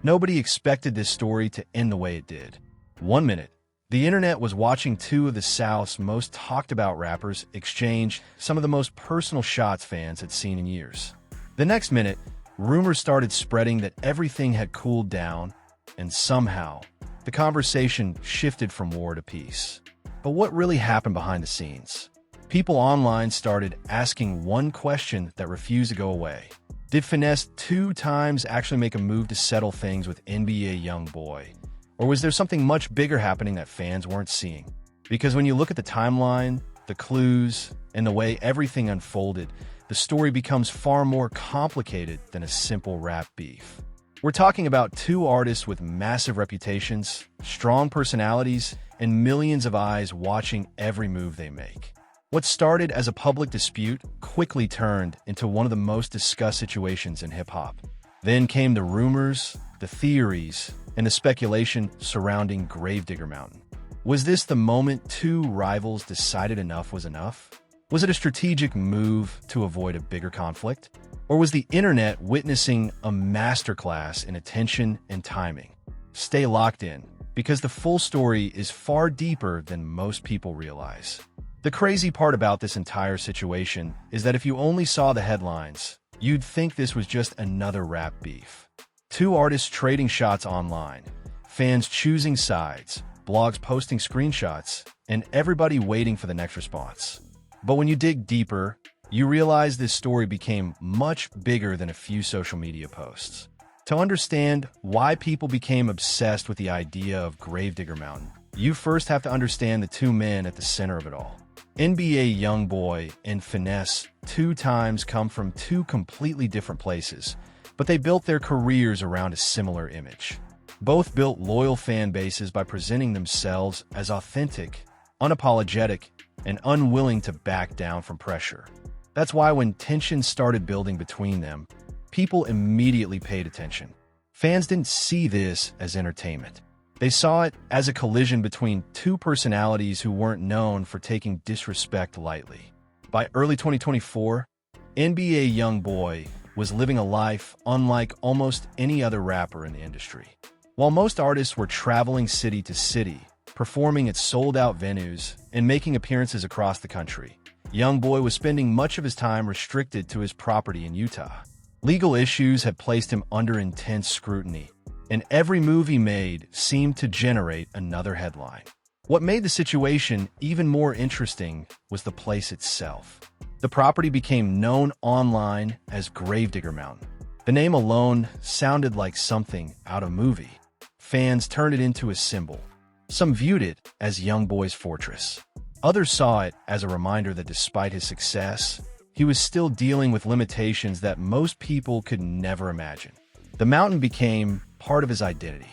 Nobody expected this story to end the way it did. One minute, the internet was watching two of the South's most talked about rappers exchange some of the most personal shots fans had seen in years. The next minute, rumors started spreading that everything had cooled down, and somehow, the conversation shifted from war to peace. But what really happened behind the scenes? People online started asking one question that refused to go away. Did Finesse2tymes actually make a move to settle things with NBA YoungBoy? Or was there something much bigger happening that fans weren't seeing? Because when you look at the timeline, the clues, and the way everything unfolded, the story becomes far more complicated than a simple rap beef. We're talking about two artists with massive reputations, strong personalities, and millions of eyes watching every move they make. What started as a public dispute quickly turned into one of the most discussed situations in hip-hop. Then came the rumors, the theories, and the speculation surrounding Gravedigger Mountain. Was this the moment two rivals decided enough was enough? Was it a strategic move to avoid a bigger conflict? Or was the internet witnessing a masterclass in attention and timing? Stay locked in, because the full story is far deeper than most people realize. The crazy part about this entire situation is that if you only saw the headlines, you'd think this was just another rap beef. Two artists trading shots online, fans choosing sides, blogs posting screenshots, and everybody waiting for the next response. But when you dig deeper, you realize this story became much bigger than a few social media posts. To understand why people became obsessed with the idea of Gravedigger Mountain, you first have to understand the two men at the center of it all. NBA YoungBoy and Finesse2tymes come from two completely different places, but they built their careers around a similar image. Both built loyal fan bases by presenting themselves as authentic, unapologetic, and unwilling to back down from pressure. That's why when tension started building between them, people immediately paid attention. Fans didn't see this as entertainment. They saw it as a collision between two personalities who weren't known for taking disrespect lightly. By early 2024, NBA YoungBoy was living a life unlike almost any other rapper in the industry. While most artists were traveling city to city, performing at sold-out venues, and making appearances across the country, YoungBoy was spending much of his time restricted to his property in Utah. Legal issues had placed him under intense scrutiny, and every move he made seemed to generate another headline. What made the situation even more interesting was the place itself. The property became known online as Gravedigger Mountain. The name alone sounded like something out of a movie. Fans turned it into a symbol. Some viewed it as YoungBoy's fortress. Others saw it as a reminder that despite his success, he was still dealing with limitations that most people could never imagine. The mountain became part of his identity.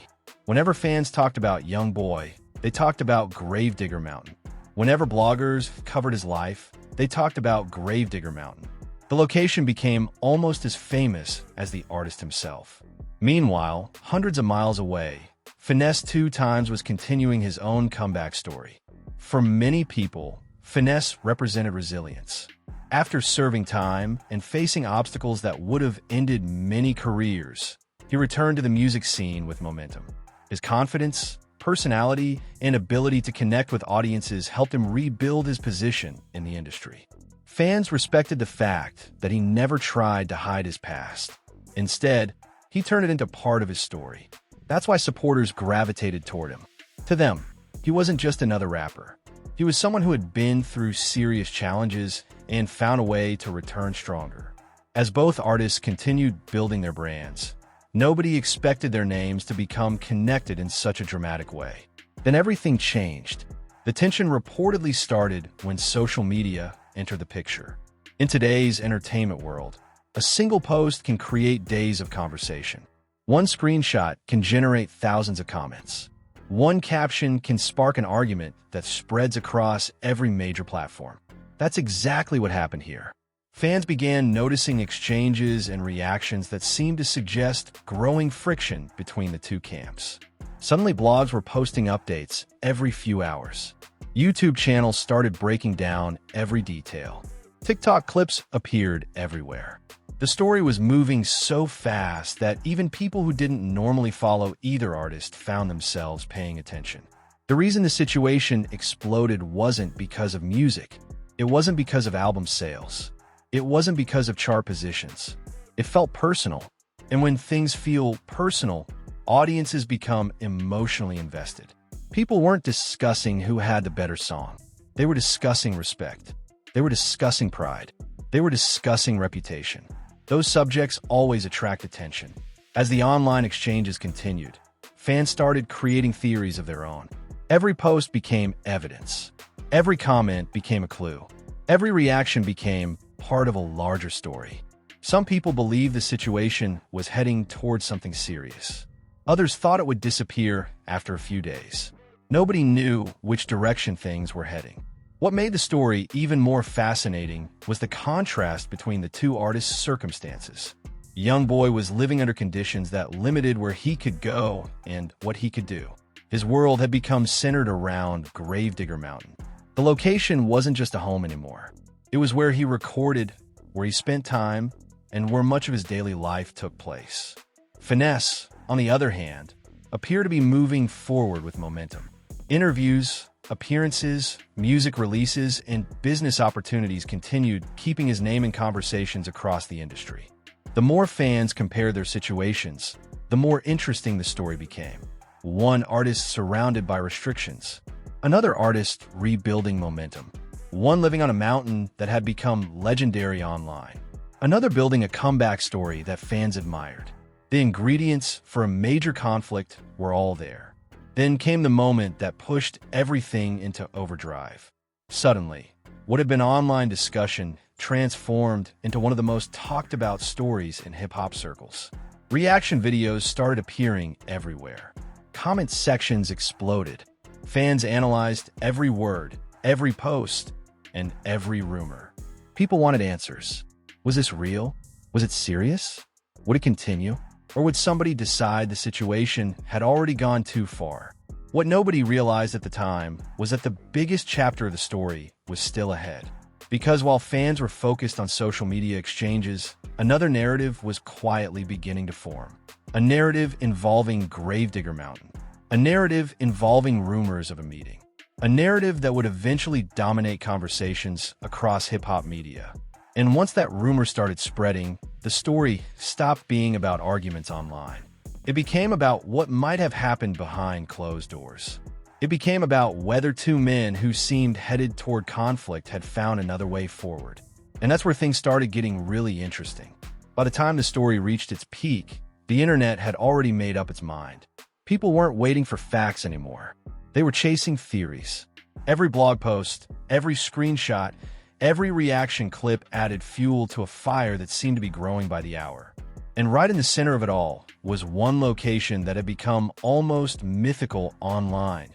Whenever fans talked about YoungBoy, they talked about Gravedigger Mountain. Whenever bloggers covered his life, they talked about Gravedigger Mountain. The location became almost as famous as the artist himself. Meanwhile, hundreds of miles away, Finesse2tymes was continuing his own comeback story. For many people, Finesse represented resilience. After serving time and facing obstacles that would have ended many careers, he returned to the music scene with momentum. His confidence, personality, and ability to connect with audiences helped him rebuild his position in the industry. Fans respected the fact that he never tried to hide his past. Instead, he turned it into part of his story. That's why supporters gravitated toward him. To them, he wasn't just another rapper. He was someone who had been through serious challenges and found a way to return stronger. As both artists continued building their brands, nobody expected their names to become connected in such a dramatic way. Then everything changed. The tension reportedly started when social media entered the picture. In today's entertainment world, a single post can create days of conversation. One screenshot can generate thousands of comments. One caption can spark an argument that spreads across every major platform. That's exactly what happened here. Fans began noticing exchanges and reactions that seemed to suggest growing friction between the two camps. Suddenly, blogs were posting updates every few hours. YouTube channels started breaking down every detail. TikTok clips appeared everywhere. The story was moving so fast that even people who didn't normally follow either artist found themselves paying attention. The reason the situation exploded wasn't because of music. It wasn't because of album sales. It wasn't because of chart positions. It felt personal. And when things feel personal, audiences become emotionally invested. People weren't discussing who had the better song. They were discussing respect. They were discussing pride. They were discussing reputation. Those subjects always attract attention. As the online exchanges continued, fans started creating theories of their own. Every post became evidence. Every comment became a clue. Every reaction became part of a larger story. Some people believed the situation was heading towards something serious. Others thought it would disappear after a few days. Nobody knew which direction things were heading. What made the story even more fascinating was the contrast between the two artists' circumstances. YoungBoy was living under conditions that limited where he could go and what he could do. His world had become centered around Gravedigger Mountain. The location wasn't just a home anymore. It was where he recorded, where he spent time, and where much of his daily life took place. Finesse, on the other hand, appeared to be moving forward with momentum. Interviews, appearances, music releases, and business opportunities continued, keeping his name in conversations across the industry. The more fans compared their situations, the more interesting the story became. One artist surrounded by restrictions, another artist rebuilding momentum, one living on a mountain that had become legendary online, another building a comeback story that fans admired. The ingredients for a major conflict were all there. Then came the moment that pushed everything into overdrive. Suddenly, what had been online discussion transformed into one of the most talked about stories in hip-hop circles. Reaction videos started appearing everywhere. Comment sections exploded. Fans analyzed every word, every post, and every rumor. People wanted answers. Was this real? Was it serious? Would it continue? Or would somebody decide the situation had already gone too far? What nobody realized at the time was that the biggest chapter of the story was still ahead. Because while fans were focused on social media exchanges, another narrative was quietly beginning to form. A narrative involving Gravedigger Mountain. A narrative involving rumors of a meeting. A narrative that would eventually dominate conversations across hip-hop media. And once that rumor started spreading, the story stopped being about arguments online. It became about what might have happened behind closed doors. It became about whether two men who seemed headed toward conflict had found another way forward. And that's where things started getting really interesting. By the time the story reached its peak, the internet had already made up its mind. People weren't waiting for facts anymore. They were chasing theories. Every blog post, every screenshot, every reaction clip added fuel to a fire that seemed to be growing by the hour. And right in the center of it all was one location that had become almost mythical online: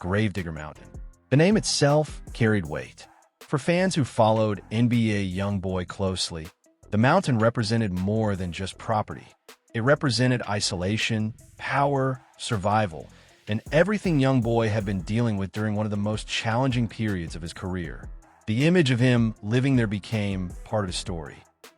Gravedigger Mountain. The name itself carried weight. For fans who followed NBA YoungBoy closely, the mountain represented more than just property. It represented isolation, power, survival, and everything YoungBoy had been dealing with during one of the most challenging periods of his career. The image of him living there became part of the story.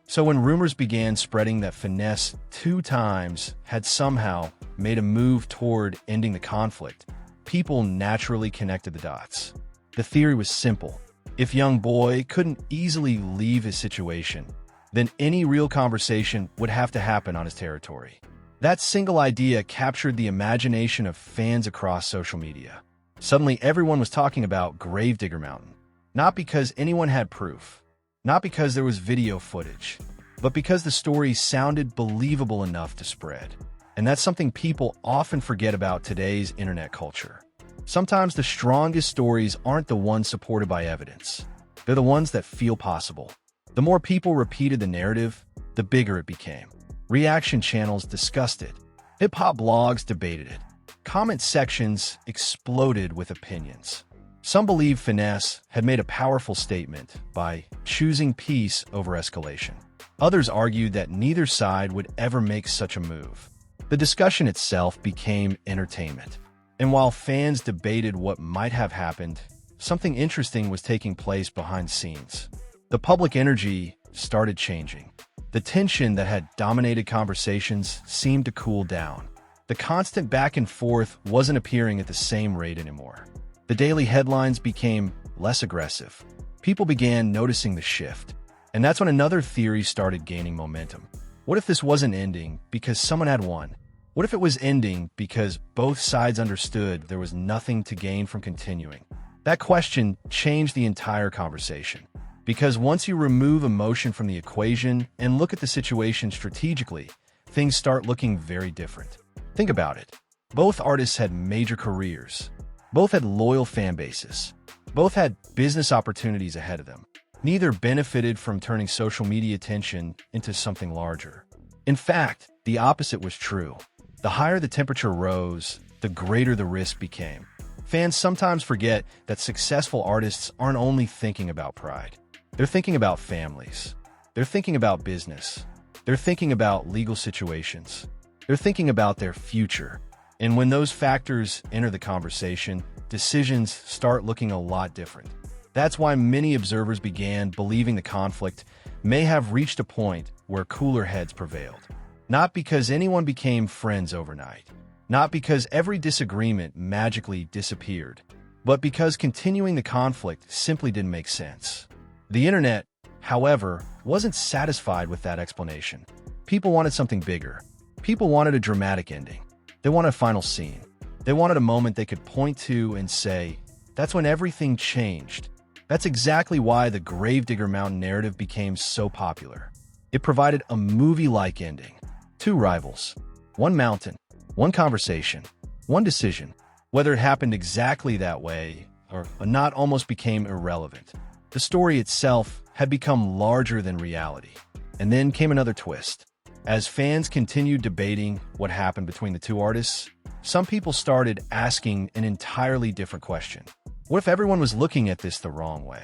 So when rumors began spreading that Finesse2tymes had somehow made a move toward ending the conflict, people naturally connected the dots. The theory was simple. If YoungBoy couldn't easily leave his situation, then any real conversation would have to happen on his territory. That single idea captured the imagination of fans across social media. Suddenly, everyone was talking about Gravedigger Mountain. Not because anyone had proof, not because there was video footage, but because the story sounded believable enough to spread. And that's something people often forget about today's internet culture. Sometimes the strongest stories aren't the ones supported by evidence. They're the ones that feel possible. The more people repeated the narrative, the bigger it became. Reaction channels discussed it. Hip-hop blogs debated it. Comment sections exploded with opinions. Some believe Finesse had made a powerful statement by choosing peace over escalation. Others argued that neither side would ever make such a move. The discussion itself became entertainment. And while fans debated what might have happened, something interesting was taking place behind the scenes. The public energy started changing. The tension that had dominated conversations seemed to cool down. The constant back and forth wasn't appearing at the same rate anymore. The daily headlines became less aggressive. People began noticing the shift. And that's when another theory started gaining momentum. What if this wasn't ending because someone had won? What if it was ending because both sides understood there was nothing to gain from continuing? That question changed the entire conversation. Because once you remove emotion from the equation and look at the situation strategically, things start looking very different. Think about it. Both artists had major careers. Both had loyal fan bases. Both had business opportunities ahead of them. Neither benefited from turning social media attention into something larger. In fact, the opposite was true. The higher the temperature rose, the greater the risk became. Fans sometimes forget that successful artists aren't only thinking about pride. They're thinking about families. They're thinking about business. They're thinking about legal situations. They're thinking about their future. And when those factors enter the conversation, decisions start looking a lot different. That's why many observers began believing the conflict may have reached a point where cooler heads prevailed. Not because anyone became friends overnight, not because every disagreement magically disappeared, but because continuing the conflict simply didn't make sense. The internet, however, wasn't satisfied with that explanation. People wanted something bigger. People wanted a dramatic ending. They wanted a final scene. They wanted a moment they could point to and say, "That's when everything changed." That's exactly why the Gravedigger Mountain narrative became so popular. It provided a movie-like ending. Two rivals, one mountain, one conversation, one decision. Whether it happened exactly that way or not almost became irrelevant. The story itself had become larger than reality. And then came another twist. As fans continued debating what happened between the two artists, some people started asking an entirely different question. What if everyone was looking at this the wrong way?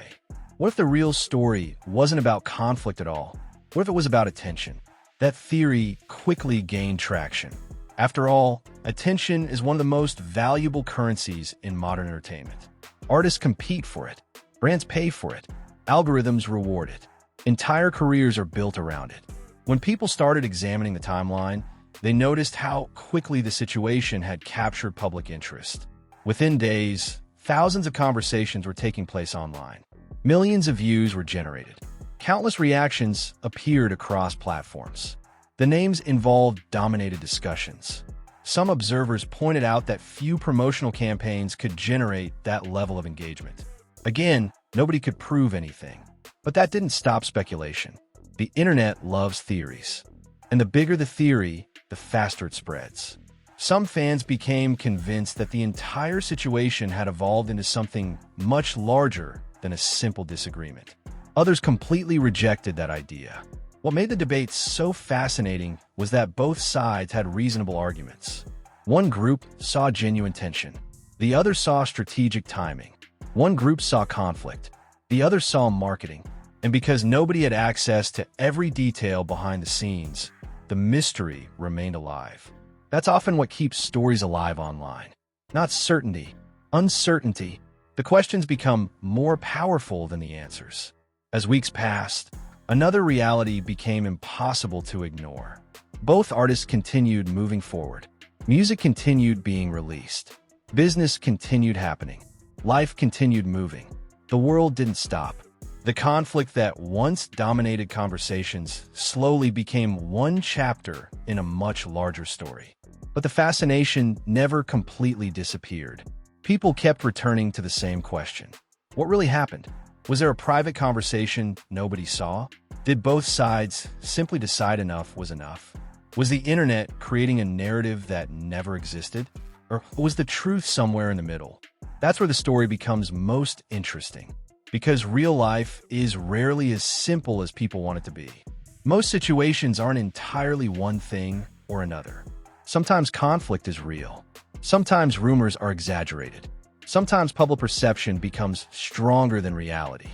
What if the real story wasn't about conflict at all? What if it was about attention? That theory quickly gained traction. After all, attention is one of the most valuable currencies in modern entertainment. Artists compete for it. Brands pay for it. Algorithms reward it. Entire careers are built around it. When people started examining the timeline, they noticed how quickly the situation had captured public interest. Within days, thousands of conversations were taking place online. Millions of views were generated. Countless reactions appeared across platforms. The names involved dominated discussions. Some observers pointed out that few promotional campaigns could generate that level of engagement. Again, nobody could prove anything. But that didn't stop speculation. The internet loves theories. And the bigger the theory, the faster it spreads. Some fans became convinced that the entire situation had evolved into something much larger than a simple disagreement. Others completely rejected that idea. What made the debate so fascinating was that both sides had reasonable arguments. One group saw genuine tension. The other saw strategic timing. One group saw conflict. The other saw marketing. And because nobody had access to every detail behind the scenes, the mystery remained alive. That's often what keeps stories alive online. Not certainty, uncertainty. The questions become more powerful than the answers. As weeks passed, another reality became impossible to ignore. Both artists continued moving forward. Music continued being released. Business continued happening. Life continued moving. The world didn't stop. The conflict that once dominated conversations slowly became one chapter in a much larger story. But the fascination never completely disappeared. People kept returning to the same question. What really happened? Was there a private conversation nobody saw? Did both sides simply decide enough was enough? Was the internet creating a narrative that never existed? Or was the truth somewhere in the middle? That's where the story becomes most interesting. Because real life is rarely as simple as people want it to be. Most situations aren't entirely one thing or another. Sometimes conflict is real. Sometimes rumors are exaggerated. Sometimes public perception becomes stronger than reality.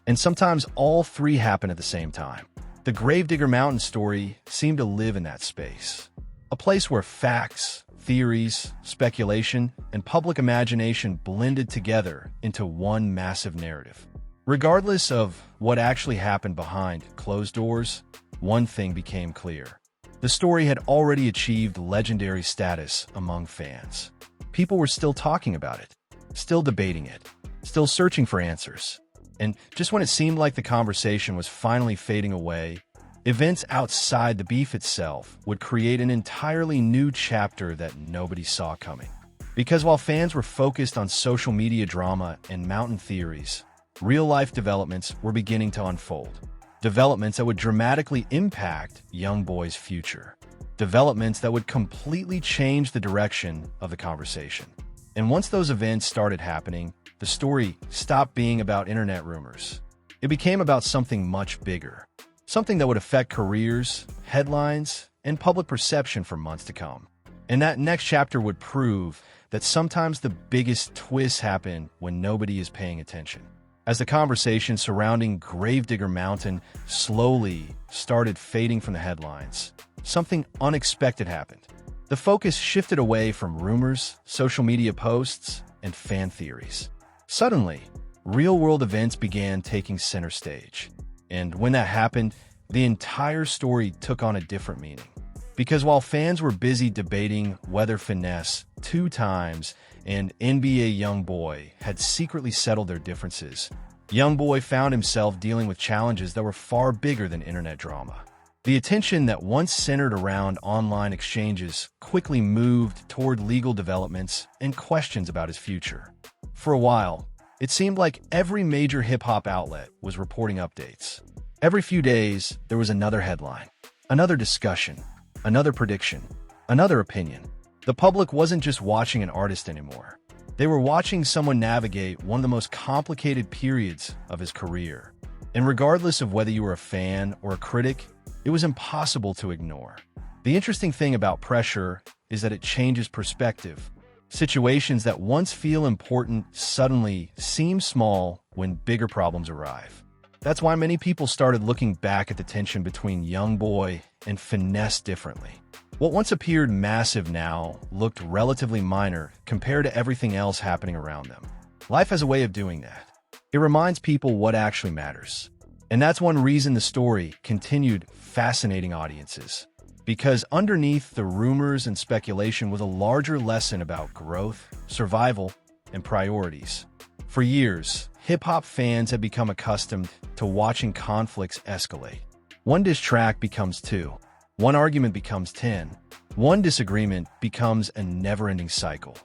And sometimes all three happen at the same time. The Gravedigger Mountain story seemed to live in that space. A place where facts, theories, speculation, and public imagination blended together into one massive narrative. Regardless of what actually happened behind closed doors, one thing became clear. The story had already achieved legendary status among fans. People were still talking about it, still debating it, still searching for answers. And just when it seemed like the conversation was finally fading away, events outside the beef itself would create an entirely new chapter that nobody saw coming. Because while fans were focused on social media drama and mountain theories, real-life developments were beginning to unfold. Developments that would dramatically impact YoungBoy's future. Developments that would completely change the direction of the conversation. And once those events started happening, the story stopped being about internet rumors. It became about something much bigger. Something that would affect careers, headlines, and public perception for months to come. And that next chapter would prove that sometimes the biggest twists happen when nobody is paying attention. As the conversation surrounding Gravedigger Mountain slowly started fading from the headlines, something unexpected happened. The focus shifted away from rumors, social media posts, and fan theories. Suddenly, real-world events began taking center stage. And when that happened, the entire story took on a different meaning. Because while fans were busy debating whether Finesse2tymes and NBA YoungBoy had secretly settled their differences, YoungBoy found himself dealing with challenges that were far bigger than internet drama. The attention that once centered around online exchanges quickly moved toward legal developments and questions about his future. For a while, it seemed like every major hip-hop outlet was reporting updates. Every few days, there was another headline, another discussion, another prediction, another opinion. The public wasn't just watching an artist anymore. They were watching someone navigate one of the most complicated periods of his career. And regardless of whether you were a fan or a critic, it was impossible to ignore. The interesting thing about pressure is that it changes perspective. Situations that once feel important suddenly seem small when bigger problems arrive. That's why many people started looking back at the tension between YoungBoy and Finesse differently. What once appeared massive now looked relatively minor compared to everything else happening around them. Life has a way of doing that. It reminds people what actually matters. And that's one reason the story continued fascinating audiences. Because underneath the rumors and speculation was a larger lesson about growth, survival, and priorities. For years, hip-hop fans had become accustomed to watching conflicts escalate. One diss track becomes 2. One argument becomes 10. One disagreement becomes a never-ending cycle.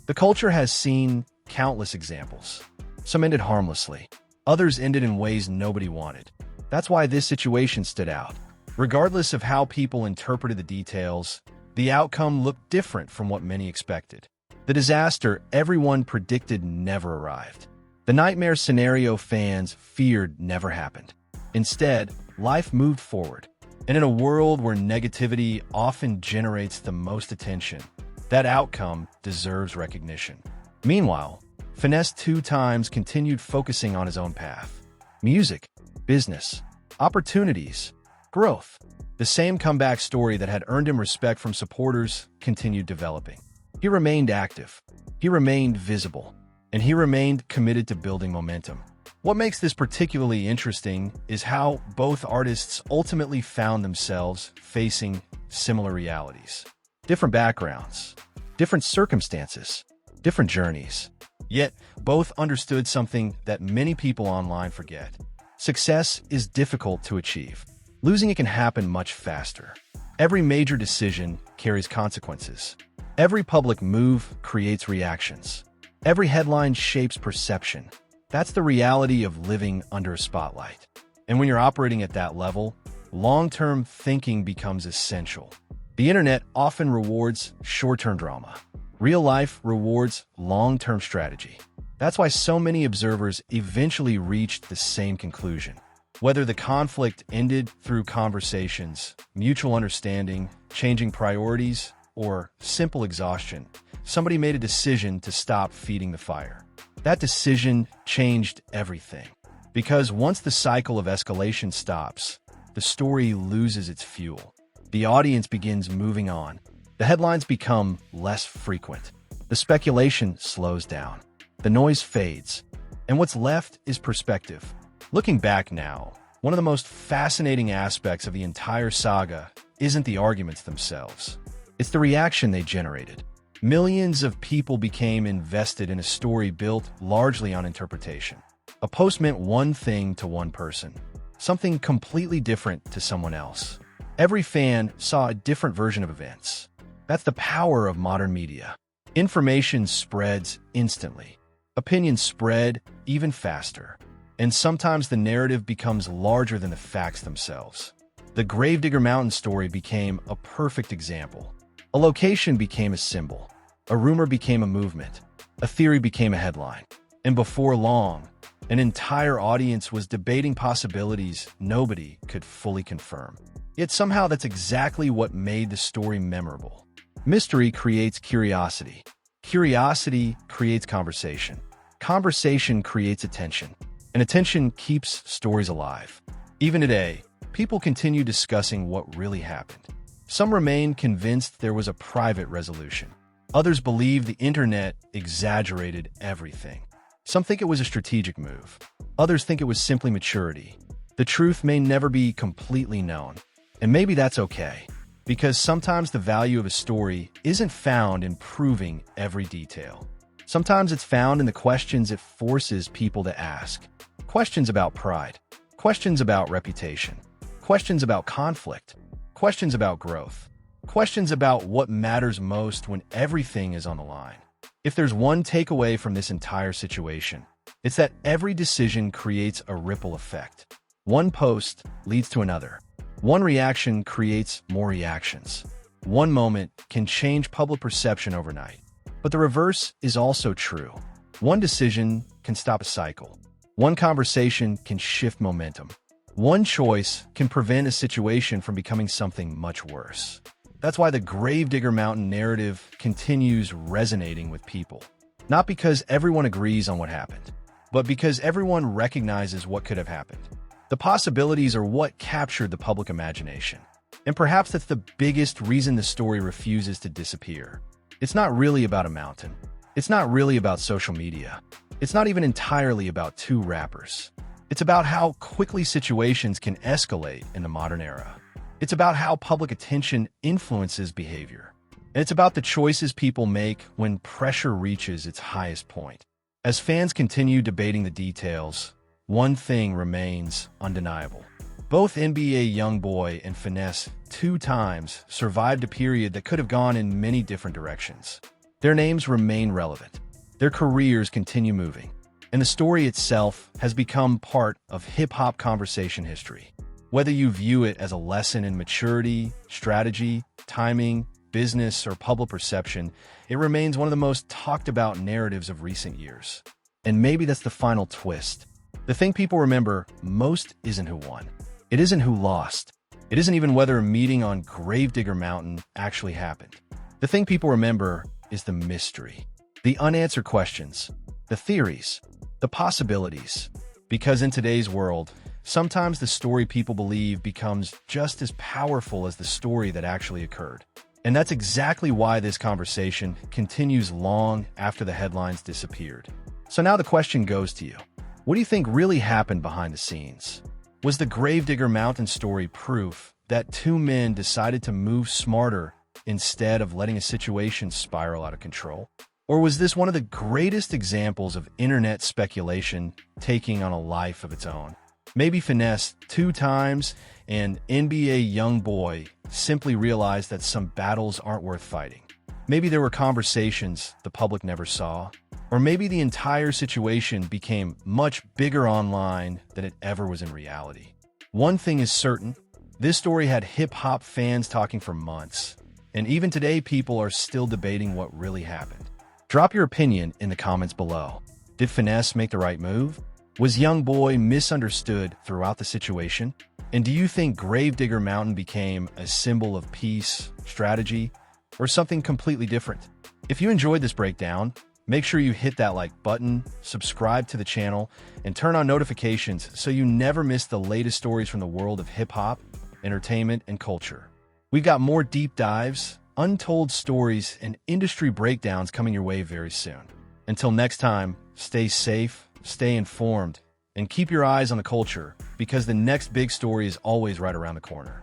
The culture has seen countless examples. Some ended harmlessly. Others ended in ways nobody wanted. That's why this situation stood out. Regardless of how people interpreted the details, the outcome looked different from what many expected. The disaster everyone predicted never arrived. The nightmare scenario fans feared never happened. Instead, life moved forward. And in a world where negativity often generates the most attention, that outcome deserves recognition. Meanwhile, Finesse2tymes continued focusing on his own path. Music, business, opportunities, growth. The same comeback story that had earned him respect from supporters continued developing. He remained active, he remained visible, and he remained committed to building momentum. What makes this particularly interesting is how both artists ultimately found themselves facing similar realities. Different backgrounds, different circumstances, different journeys. Yet, both understood something that many people online forget. Success is difficult to achieve. Losing it can happen much faster. Every major decision carries consequences. Every public move creates reactions. Every headline shapes perception. That's the reality of living under a spotlight. And when you're operating at that level, long-term thinking becomes essential. The internet often rewards short-term drama. Real life rewards long-term strategy. That's why so many observers eventually reached the same conclusion. Whether the conflict ended through conversations, mutual understanding, changing priorities, or simple exhaustion, somebody made a decision to stop feeding the fire. That decision changed everything. Because once the cycle of escalation stops, the story loses its fuel. The audience begins moving on. The headlines become less frequent. The speculation slows down. The noise fades. And what's left is perspective. Looking back now, one of the most fascinating aspects of the entire saga isn't the arguments themselves. It's the reaction they generated. Millions of people became invested in a story built largely on interpretation. A post meant one thing to one person, something completely different to someone else. Every fan saw a different version of events. That's the power of modern media. Information spreads instantly. Opinions spread even faster. And sometimes the narrative becomes larger than the facts themselves. The Gravedigger Mountain story became a perfect example. A location became a symbol. A rumor became a movement. A theory became a headline. And before long, an entire audience was debating possibilities nobody could fully confirm. Yet somehow that's exactly what made the story memorable. Mystery creates curiosity. Curiosity creates conversation. Conversation creates attention. And attention keeps stories alive. Even today, people continue discussing what really happened. Some remain convinced there was a private resolution. Others believe the internet exaggerated everything. Some think it was a strategic move. Others think it was simply maturity. The truth may never be completely known. And maybe that's okay, because sometimes the value of a story isn't found in proving every detail. Sometimes it's found in the questions it forces people to ask. Questions about pride. Questions about reputation. Questions about conflict. Questions about growth. Questions about what matters most when everything is on the line. If there's one takeaway from this entire situation, it's that every decision creates a ripple effect. One post leads to another. One reaction creates more reactions. One moment can change public perception overnight. But the reverse is also true. One decision can stop a cycle. One conversation can shift momentum. One choice can prevent a situation from becoming something much worse. That's why the Gravedigger Mountain narrative continues resonating with people. Not because everyone agrees on what happened, but because everyone recognizes what could have happened. The possibilities are what captured the public imagination. And perhaps that's the biggest reason the story refuses to disappear. It's not really about a mountain. It's not really about social media. It's not even entirely about two rappers. It's about how quickly situations can escalate in the modern era. It's about how public attention influences behavior. And it's about the choices people make when pressure reaches its highest point. As fans continue debating the details, one thing remains undeniable. Both NBA YoungBoy and Finesse2tymes survived a period that could have gone in many different directions. Their names remain relevant. Their careers continue moving. And the story itself has become part of hip-hop conversation history. Whether you view it as a lesson in maturity, strategy, timing, business, or public perception, it remains one of the most talked about narratives of recent years. And maybe that's the final twist. The thing people remember most isn't who won. It isn't who lost. It isn't even whether a meeting on Gravedigger Mountain actually happened. The thing people remember is the mystery, the unanswered questions, the theories, the possibilities. Because in today's world, sometimes the story people believe becomes just as powerful as the story that actually occurred. And that's exactly why this conversation continues long after the headlines disappeared. So now the question goes to you. What do you think really happened behind the scenes? Was the Gravedigger Mountain story proof that two men decided to move smarter instead of letting a situation spiral out of control? Or was this one of the greatest examples of internet speculation taking on a life of its own? Maybe Finesse2tymes and NBA YoungBoy simply realized that some battles aren't worth fighting. Maybe there were conversations the public never saw. Or maybe the entire situation became much bigger online than it ever was in reality. One thing is certain, this story had hip-hop fans talking for months. And even today, people are still debating what really happened. Drop your opinion in the comments below. Did Finesse make the right move? Was YoungBoy misunderstood throughout the situation? And do you think Gravedigger Mountain became a symbol of peace, strategy, or something completely different? If you enjoyed this breakdown, make sure you hit that like button, subscribe to the channel, and turn on notifications so you never miss the latest stories from the world of hip-hop, entertainment, and culture. We've got more deep dives, untold stories, and industry breakdowns coming your way very soon. Until next time, stay safe, stay informed, and keep your eyes on the culture because the next big story is always right around the corner.